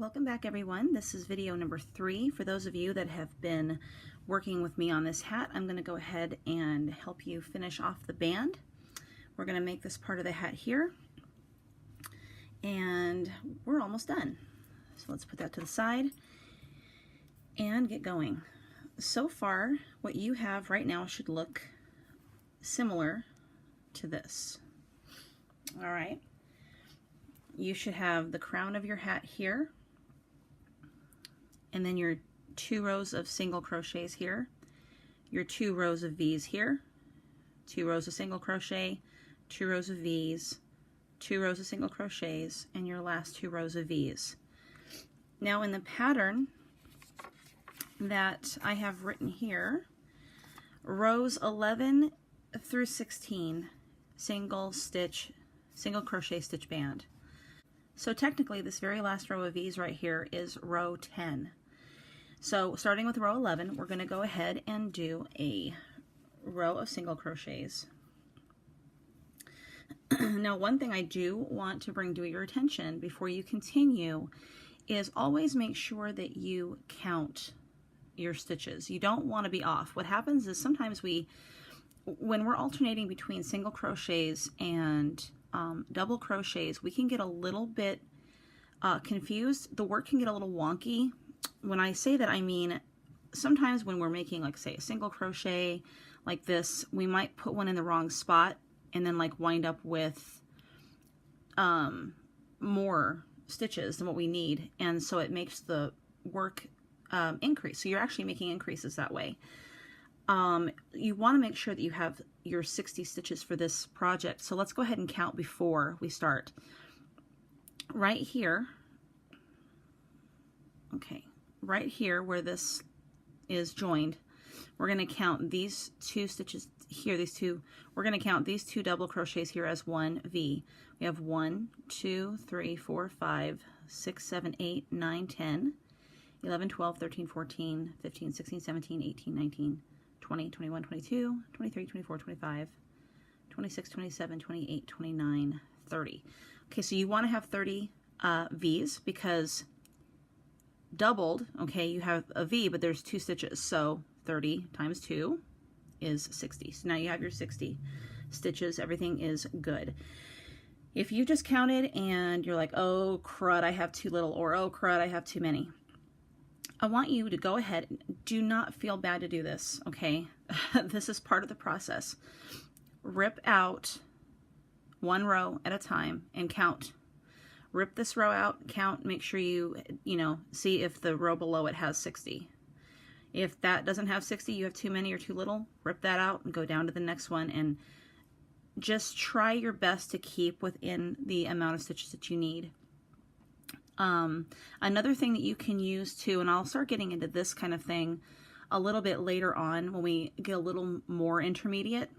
Welcome back, everyone. This is video number 3. For those of you that have been working with me on this hat, I'm going to go ahead and help you finish off the band. We're going to make this part of the hat here, and we're almost done. So let's put that to the side and get going. So far, what you have right now should look similar to this. All right. You should have the crown of your hat here, and then your 2 rows of single crochets here, your 2 rows of V's here, 2 rows of single crochet, 2 rows of V's, 2 rows of single crochets, and your last 2 rows of V's. Now in the pattern that I have written here, rows 11 through 16, single crochet stitch band. So technically this very last row of V's right here is row 10. So starting with row 11, we're going to go ahead and do a row of single crochets. Now, one thing I do want to bring to your attention before you continue is always make sure that you count your stitches. You don't want to be off. What happens is sometimes when we're alternating between single crochets and double crochets, we can get a little bit confused. The work can get a little wonky. When I say that, I mean sometimes when we're making, like, say, a single crochet like this, we might put one in the wrong spot and then like wind up with more stitches than what we need, and so it makes the work increase. So you're actually making increases that way. You want to make sure that you have your 60 stitches for this project. So let's go ahead and count before we start. Right here, okay, right here where this is joined, we're going to count these 2 stitches here, we're going to count these 2 double crochets here as 1 V. We have 1, 2, 3, 4, 5, 6, 7, 8, 9, 10, 11, 12, 13, 14, 15, 16, 17, 18, 19, 20, 21, 22, 23, 24, 25, 26, 27, 28, 29, 30. Okay, so you want to have 30 V's because doubled, okay, you have a V, but there's 2 stitches, so 30 times 2 is 60. So now you have your 60 stitches. Everything is good. If you just counted and you're like, oh crud, I have too little, or oh crud, I have too many, I want you to go ahead. Do not feel bad to do this, okay? This is part of the process. Rip out 1 row at a time and count. Rip this row out, count, make sure you see if the row below it has 60. If that doesn't have 60, you have too many or too little, rip that out and go down to the next one, and just try your best to keep within the amount of stitches that you need. Another thing that you can use too, and I'll start getting into this kind of thing a little bit later on when we get a little more intermediate.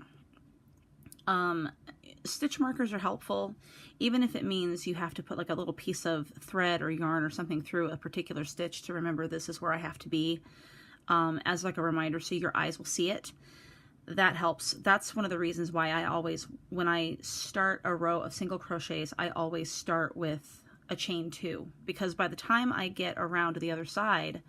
Stitch markers are helpful, even if it means you have to put like a little piece of thread or yarn or something through a particular stitch to remember this is where I have to be, as like a reminder so your eyes will see it. That helps. That's one of the reasons why I always, when I start a row of single crochets, I always start with a chain 2, because by the time I get around to the other side,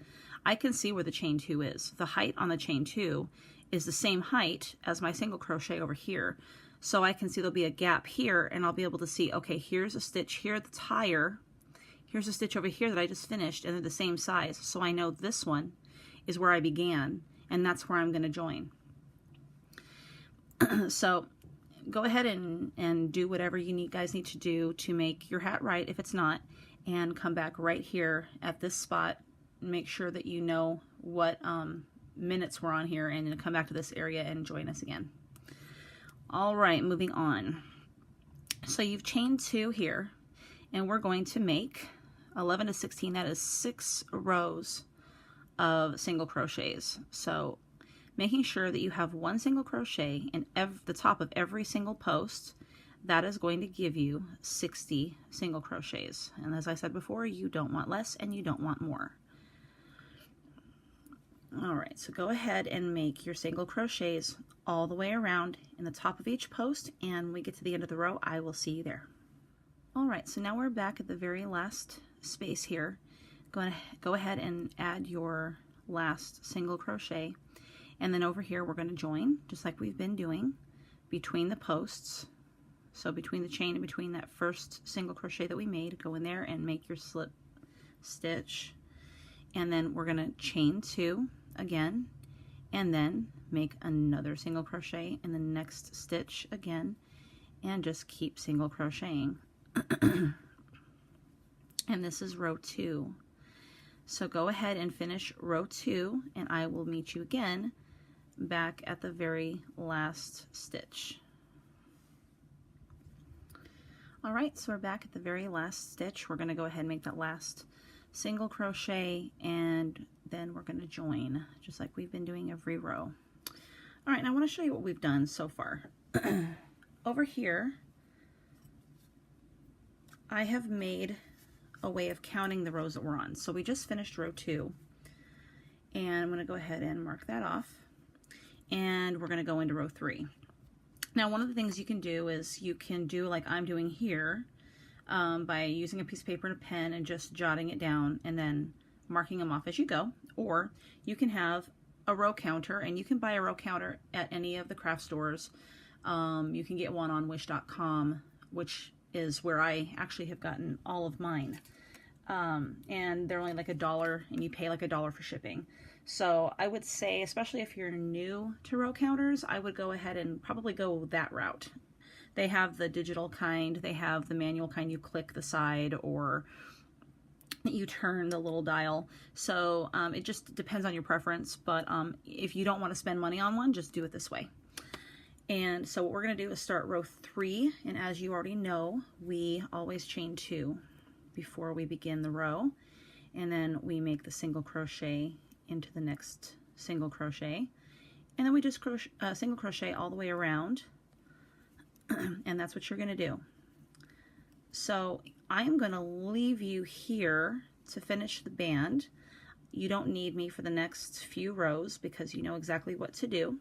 I can see where the chain 2 is. The height on the chain 2 is the same height as my single crochet over here. So I can see there'll be a gap here, and I'll be able to see, okay, here's a stitch here that's higher, here's a stitch over here that I just finished, and they're the same size. So I know this one is where I began, and that's where I'm going to join. So go ahead and do whatever you guys need to do to make your hat right if it's not, and come back right here at this spot and make sure that you know what minutes we're on here, and come back to this area and join us again. All right, moving on. So you've chained 2 here, and we're going to make 11 to 16, that is 6 rows of single crochets. So making sure that you have 1 single crochet in the top of every single post, that is going to give you 60 single crochets. And as I said before, you don't want less and you don't want more. All right, so go ahead and make your single crochets all the way around in the top of each post, and when we get to the end of the row, I will see you there. All right, so now we're back at the very last space here, go ahead and add your last single crochet, and then over here we're going to join just like we've been doing between the posts. So between the chain and between that first single crochet that we made, go in there and make your slip stitch, and then we're going to chain 2 again, and then make another single crochet in the next stitch again, and just keep single crocheting. And this is row 2. So go ahead and finish row 2, and I will meet you again back at the very last stitch. Alright, so we're back at the very last stitch. We're going to go ahead and make that last single crochet, and then we're going to join just like we've been doing every row. Alright, and I want to show you what we've done so far. Over here, I have made a way of counting the rows that we're on. So we just finished row 2, and I'm going to go ahead and mark that off, and we're going to go into row 3. Now, one of the things you can do is you can do like I'm doing here by using a piece of paper and a pen and just jotting it down and then marking them off as you go, or you can have a row counter, and you can buy a row counter at any of the craft stores. You can get one on wish.com, which is where I actually have gotten all of mine. And they're only like $1, and you pay like $1 for shipping. So I would say, especially if you're new to row counters, I would go ahead and probably go that route. They have the digital kind, they have the manual kind, you click the side or you turn the little dial. So it just depends on your preference, but if you don't want to spend money on one, just do it this way. And so what we're going to do is start row 3, and as you already know, we always chain 2 before we begin the row, and then we make the single crochet into the next single crochet, and then we just single crochet all the way around, and that's what you're going to do. So I am going to leave you here to finish the band. You don't need me for the next few rows because you know exactly what to do.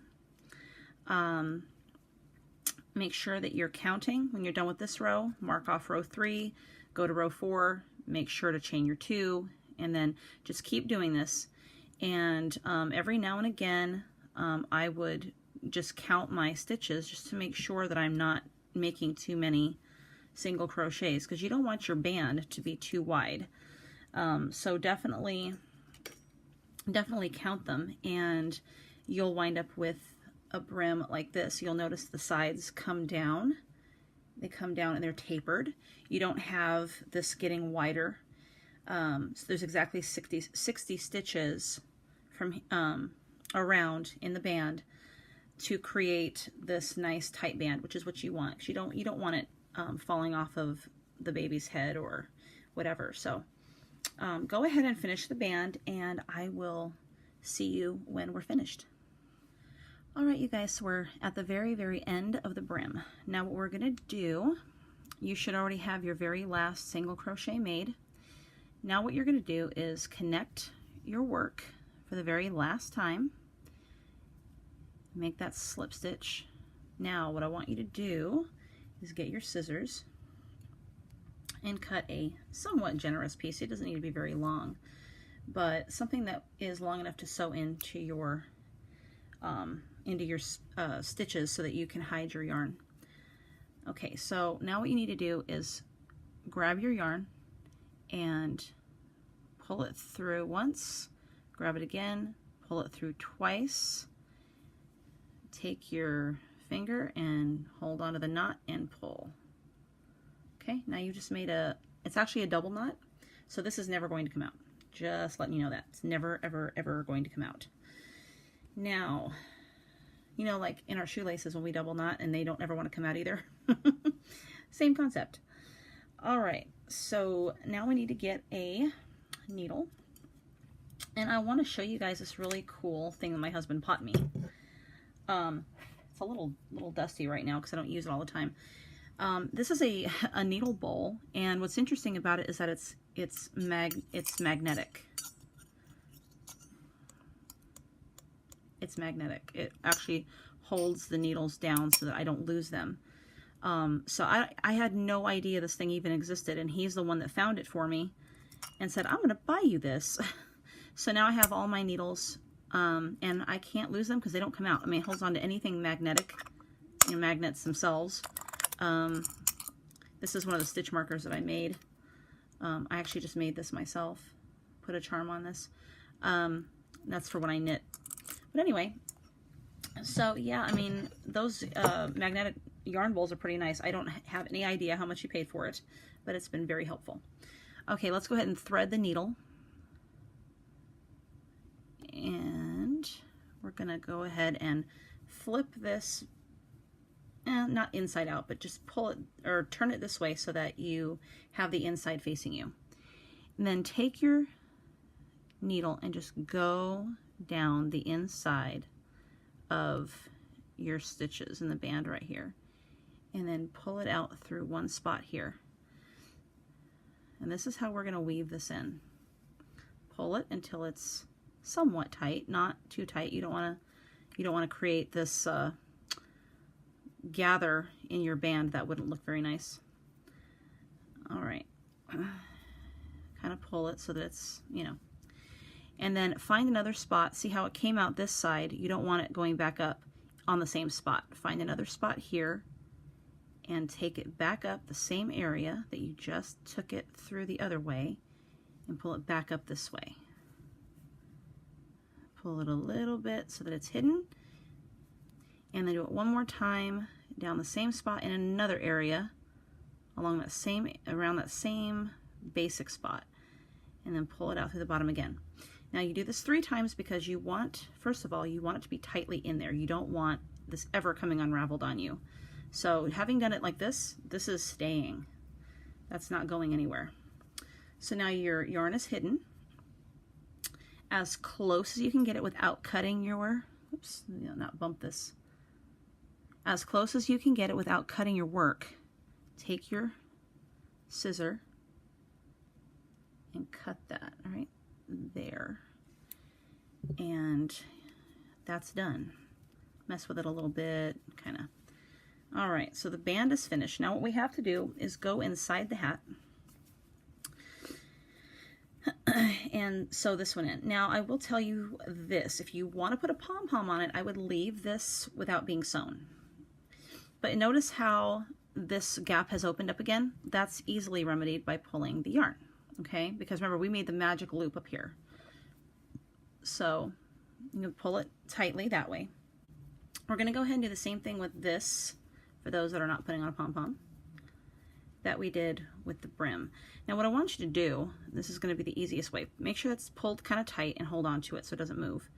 Make sure that you're counting when you're done with this row. Mark off row 3, go to row 4, make sure to chain your 2, and then just keep doing this. And every now and again, I would just count my stitches just to make sure that I'm not making too many single crochets, because you don't want your band to be too wide. So definitely count them, and you'll wind up with a brim like this. You'll notice the sides come down. They come down and they're tapered. You don't have this getting wider. So there's exactly 60 stitches from around in the band to create this nice tight band, which is what you want. 'Cause you don't want it falling off of the baby's head or whatever. So go ahead and finish the band, and I will see you when we're finished. All right, you guys, so we're at the very, very end of the brim. Now what we're going to do, you should already have your very last single crochet made. Now what you're going to do is connect your work for the very last time. Make that slip stitch. Now what I want you to do is get your scissors and cut a somewhat generous piece. It doesn't need to be very long, but something that is long enough to sew into your stitches so that you can hide your yarn. Okay, so now what you need to do is grab your yarn and pull it through once, grab it again, pull it through twice, take your finger and hold onto the knot and pull. Okay, now you just made it's actually a double knot, so this is never going to come out. Just letting you know that. It's never, ever, ever going to come out. Now, you know, like in our shoelaces when we double knot and they don't ever want to come out either. Same concept. All right, so now we need to get a needle, and I want to show you guys this really cool thing that my husband bought me. It's a little dusty right now because I don't use it all the time. This is a needle bowl, and what's interesting about it is that it's magnetic. It's magnetic. It actually holds the needles down so that I don't lose them. So I had no idea this thing even existed, and he's the one that found it for me. and said, I'm going to buy you this. So now I have all my needles, and I can't lose them because they don't come out. I mean, it holds on to anything magnetic, you know, magnets themselves. This is one of the stitch markers that I made. I actually just made this myself. Put a charm on this. That's for when I knit. But anyway, so yeah, I mean, those magnetic yarn bowls are pretty nice. I don't have any idea how much you paid for it, but it's been very helpful. Okay, let's go ahead and thread the needle. And we're gonna go ahead and flip this, not inside out, but just pull it or turn it this way so that you have the inside facing you. And then take your needle and just go down the inside of your stitches in the band right here, and then pull it out through one spot here. And this is how we're going to weave this in. Pull it until it's somewhat tight, not too tight. You don't want to create this gather in your band. That wouldn't look very nice. All right, kind of pull it so that it's, you know, and then find another spot. See how it came out this side? You don't want it going back up on the same spot. Find another spot here and take it back up the same area that you just took it through the other way, and pull it back up this way. Pull it a little bit so that it's hidden, and then do it one more time down the same spot in another area along that same, around that same basic spot, and then pull it out through the bottom again. Now you do this 3 times because you want, first of all, you want it to be tightly in there. You don't want this ever coming unraveled on you. So having done it like this, this is staying. That's not going anywhere. So now your yarn is hidden as close as you can get it without cutting your, oops, not bump this. As close as you can get it without cutting your work. Take your scissor and cut that right there. And that's done. Mess with it a little bit, kind of. All right, so the band is finished. Now what we have to do is go inside the hat and sew this one in. Now I will tell you this, if you want to put a pom-pom on it, I would leave this without being sewn. But notice how this gap has opened up again? That's easily remedied by pulling the yarn, okay? Because remember, we made the magic loop up here. So I'm going to pull it tightly that way. We're going to go ahead and do the same thing with this, for those that are not putting on a pom-pom, that we did with the brim. Now what I want you to do, this is going to be the easiest way, make sure it's pulled kind of tight and hold on to it so it doesn't move.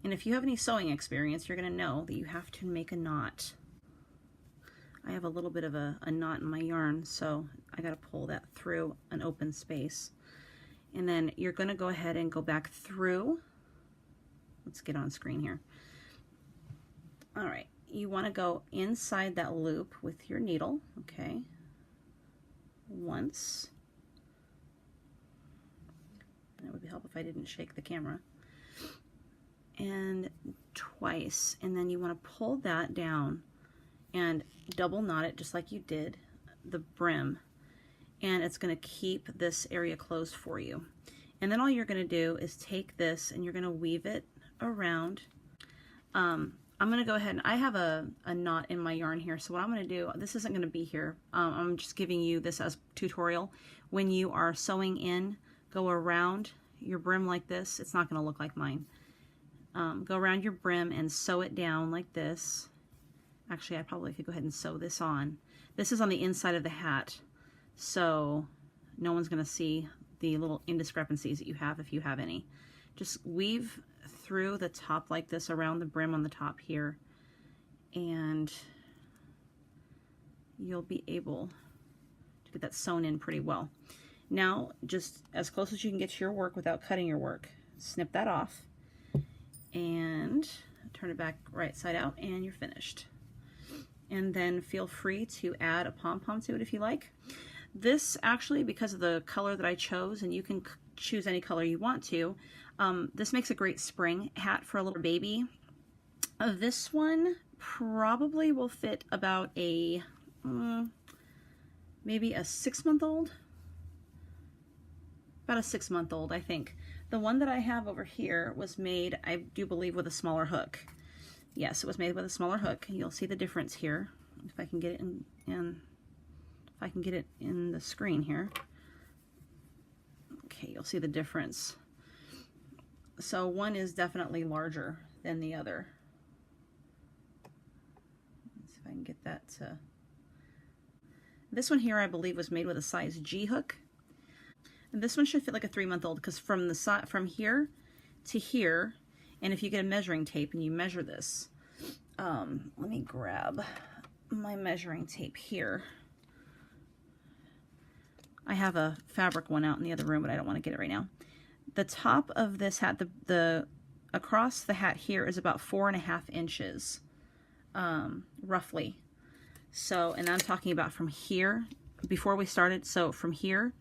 And if you have any sewing experience, you're going to know that you have to make a knot. I have a little bit of a knot in my yarn, so I got to pull that through an open space. And then you're going to go ahead and go back through. Let's get on screen here. All right, you want to go inside that loop with your needle, okay? Once. That would help if I didn't shake the camera. And twice, and then you want to pull that down and double knot it just like you did the brim, and it's going to keep this area closed for you. And then all you're going to do is take this and you're going to weave it around. I'm going to go ahead and I have a knot in my yarn here, so what I'm going to do, this isn't going to be here, I'm just giving you this as tutorial. When you are sewing in, go around your brim like this. It's not going to look like mine. Go around your brim and sew it down like this. Actually, I probably could go ahead and sew this on. This is on the inside of the hat, so no one's going to see the little indiscrepancies that you have, if you have any. Just weave through the top like this around the brim on the top here, and you'll be able to get that sewn in pretty well. Now, just as close as you can get to your work without cutting your work, snip that off and turn it back right side out, and you're finished. And then feel free to add a pom-pom to it if you like. This actually, because of the color that I chose, and you can choose any color you want to, this makes a great spring hat for a little baby. This one probably will fit about a, maybe a 6-month-old. about a 6-month-old, I think. The one that I have over here was made, I do believe, with a smaller hook. Yes, it was made with a smaller hook. You'll see the difference here. If I can get it if I can get it in the screen here. Okay, you'll see the difference. So one is definitely larger than the other. Let's see if I can get that to... This one here, I believe, was made with a size G hook. And this one should fit like a 3-month-old, because from the side, from here to here, and if you get a measuring tape and you measure this, let me grab my measuring tape here. I have a fabric one out in the other room, but I don't want to get it right now. The top of this hat, the across the hat here is about 4.5 inches, roughly. So, and I'm talking about from here, before we started, so from here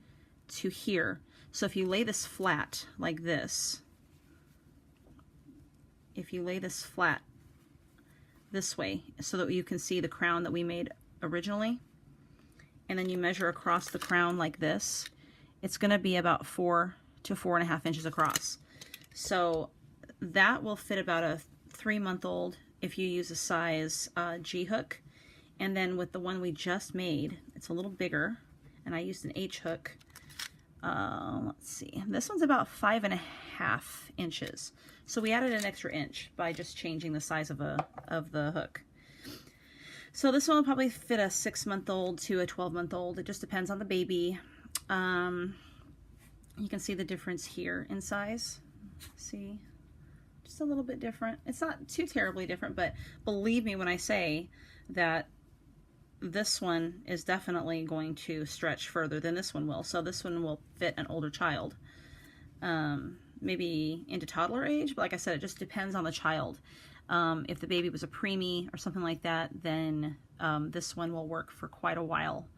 to here. So if you lay this flat like this, if you lay this flat this way so that you can see the crown that we made originally, and then you measure across the crown like this, it's going to be about 4 to 4.5 inches across. So that will fit about a 3-month-old if you use a size G hook. And then with the one we just made, it's a little bigger, and I used an H hook. Let's see, this one's about 5.5 inches. So we added an extra inch by just changing the size of the hook. So this one will probably fit a 6-month-old to a 12-month-old. It just depends on the baby. You can see the difference here in size. See, just a little bit different. It's not too terribly different, but believe me when I say that this one is definitely going to stretch further than this one will. So this one will fit an older child, maybe into toddler age, but like I said, it just depends on the child. If the baby was a preemie or something like that, then this one will work for quite a while.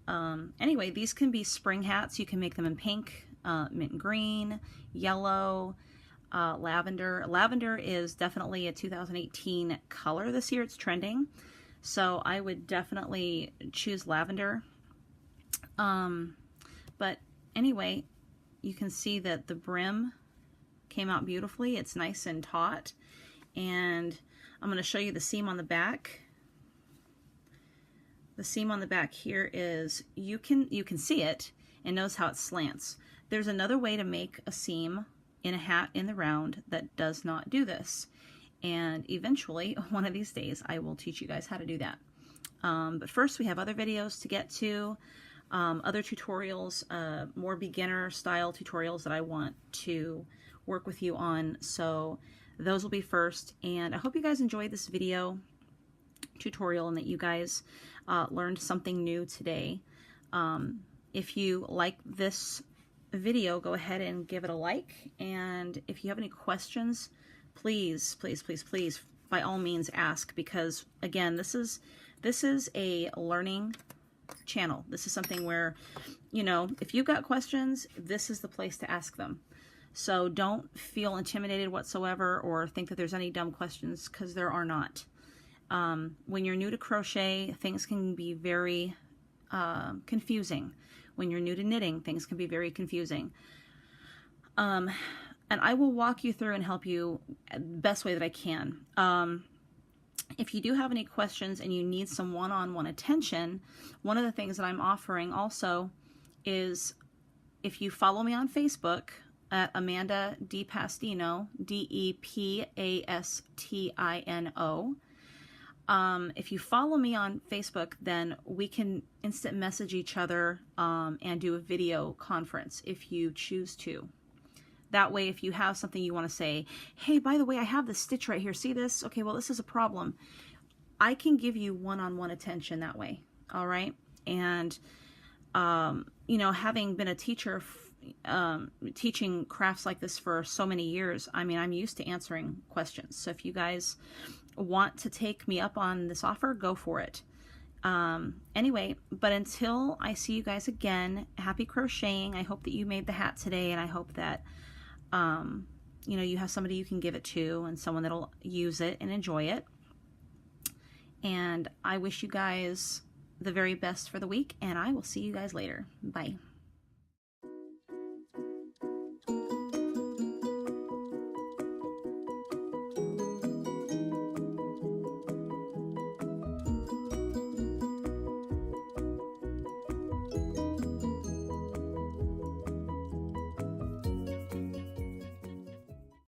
Anyway, these can be spring hats. You can make them in pink, mint green, yellow, lavender. Lavender is definitely a 2018 color this year. It's trending. So I would definitely choose lavender. But anyway, you can see that the brim came out beautifully. It's nice and taut. And I'm going to show you the seam on the back. The seam on the back here is, you can see it and notice how it slants. There's another way to make a seam in a hat in the round that does not do this. And eventually, one of these days, I will teach you guys how to do that. But first, we have other videos to get to, other tutorials, more beginner style tutorials that I want to work with you on. So those will be first. And I hope you guys enjoyed this video tutorial and that you guys learned something new today. If you like this video, go ahead and give it a like. And if you have any questions, please, please, please, please, by all means ask, because again, this is a learning channel. This is something where, you know, if you've got questions, this is the place to ask them. So don't feel intimidated whatsoever or think that there's any dumb questions, because there are not. When you're new to crochet, things can be very confusing. When you're new to knitting, things can be very confusing. And I will walk you through and help you the best way that I can. If you do have any questions and you need some one-on-one attention, one of the things that I'm offering also is, if you follow me on Facebook at Amanda DePastino, D-E-P-A-S-T-I-N-O, if you follow me on Facebook, then we can instant message each other and do a video conference if you choose to. That way, if you have something you want to say, hey, by the way, I have this stitch right here. See this? Okay, well, this is a problem. I can give you one-on-one attention that way. All right. And, you know, having been a teacher, teaching crafts like this for so many years, I mean, I'm used to answering questions. So if you guys want to take me up on this offer, go for it. Anyway, but until I see you guys again, happy crocheting. I hope that you made the hat today, and I hope that you know, you have somebody you can give it to and someone that'll use it and enjoy it. And I wish you guys the very best for the week, and I will see you guys later. Bye.